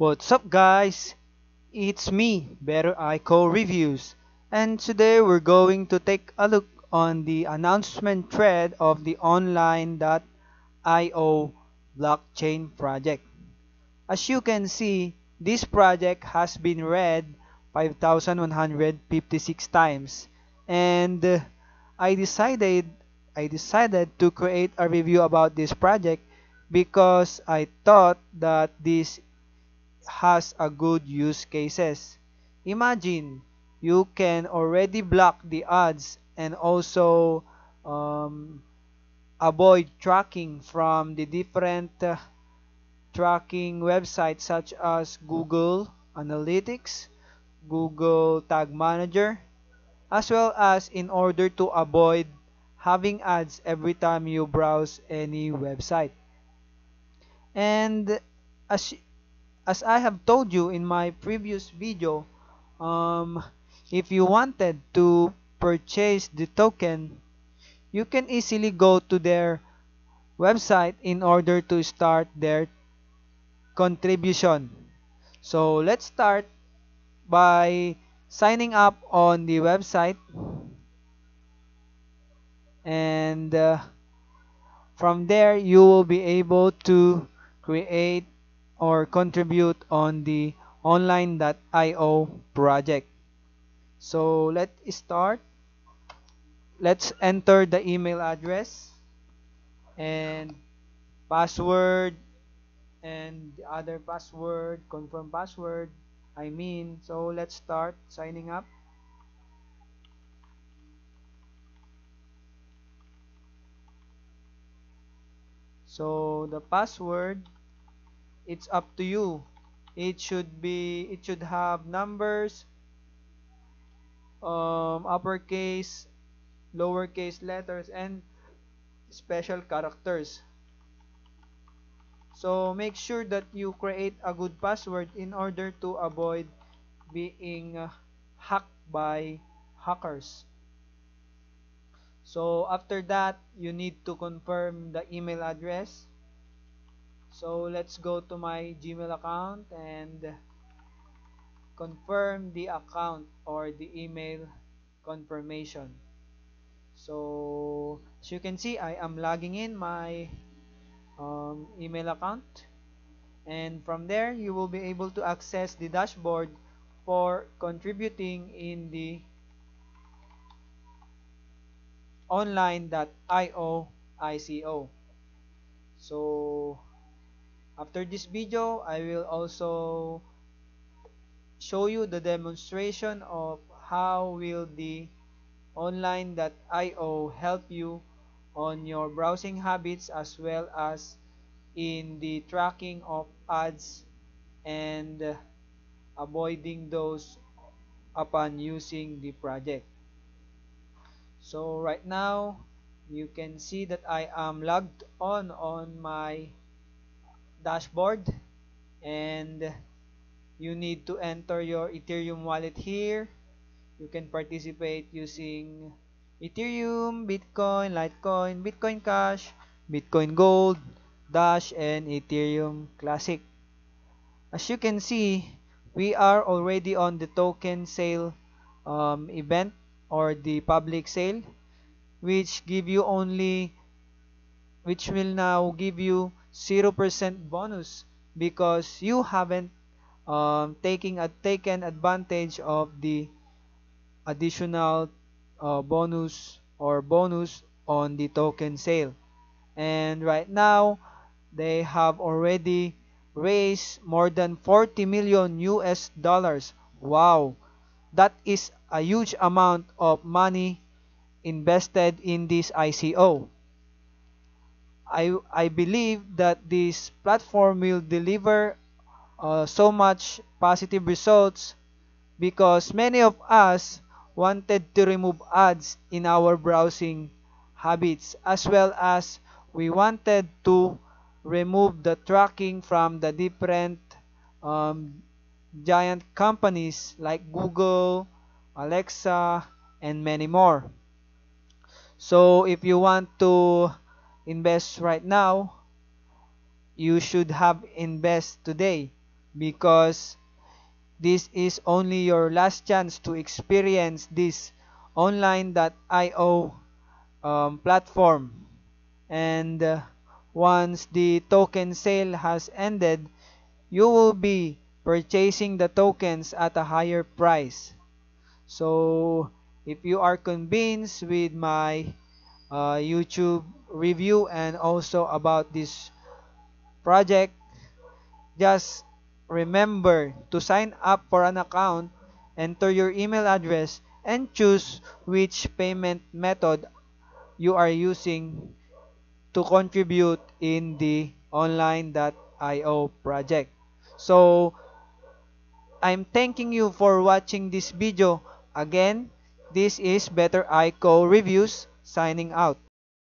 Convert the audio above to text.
What's up, guys? It's me, Better Ico Reviews, and today we're going to take a look on the announcement thread of the online.io blockchain project. As you can see, this project has been read 5,156 times, and I decided I decided to create a review about this project because I thought that this has a good use cases. Imagine you can already block the ads and also um, avoid tracking from the different tracking websites such as Google Analytics, Google Tag Manager, as well as in order to avoid having ads every time you browse any website. And as as I have told you in my previous video, um, if you wanted to purchase the token, you can easily go to their website in order to start their contribution. So let's start by signing up on the website, and from there you will be able to create or contribute on the online.io project. So let's start. Let's enter the email address and password and the other password, confirm password. So let's start signing up. So the password, it's up to you. It should have numbers, uppercase, lowercase letters, and special characters. So make sure that you create a good password in order to avoid being hacked by hackers. So after that, you need to confirm the email address. So let's go to my Gmail account and confirm the account or the email confirmation. So as you can see, I am logging in my email account, and from there you will be able to access the dashboard for contributing in the online.io ICO. So after this video, I will also show you the demonstration of how will the online.io help you on your browsing habits, as well as in the tracking of ads and avoiding those upon using the project. So right now you can see that I am logged on my dashboard, and you need to enter your Ethereum wallet here. You can participate using Ethereum, Bitcoin, Litecoin, Bitcoin Cash, Bitcoin Gold, Dash, and Ethereum Classic. As you can see, we are already on the token sale event, or the public sale, which give you only which will now give you 0% bonus because you haven't taken advantage of the additional bonus on the token sale. And right now they have already raised more than 40 million US dollars. Wow, that is a huge amount of money invested in this ICO. I believe that this platform will deliver so much positive results because many of us wanted to remove ads in our browsing habits, as well as we wanted to remove the tracking from the different um, giant companies like Google, Alexa, and many more. So if you want to invest right now, you should have invest today. because this is only your last chance to experience this online.io platform. And once the token sale has ended, you will be purchasing the tokens at a higher price. So, if you are convinced with my YouTube review and also about this project, just remember to sign up for an account, enter your email address, and choose which payment method you are using to contribute in the online.io project. So, I'm thanking you for watching this video. Again, this is Better Ico Reviews signing out.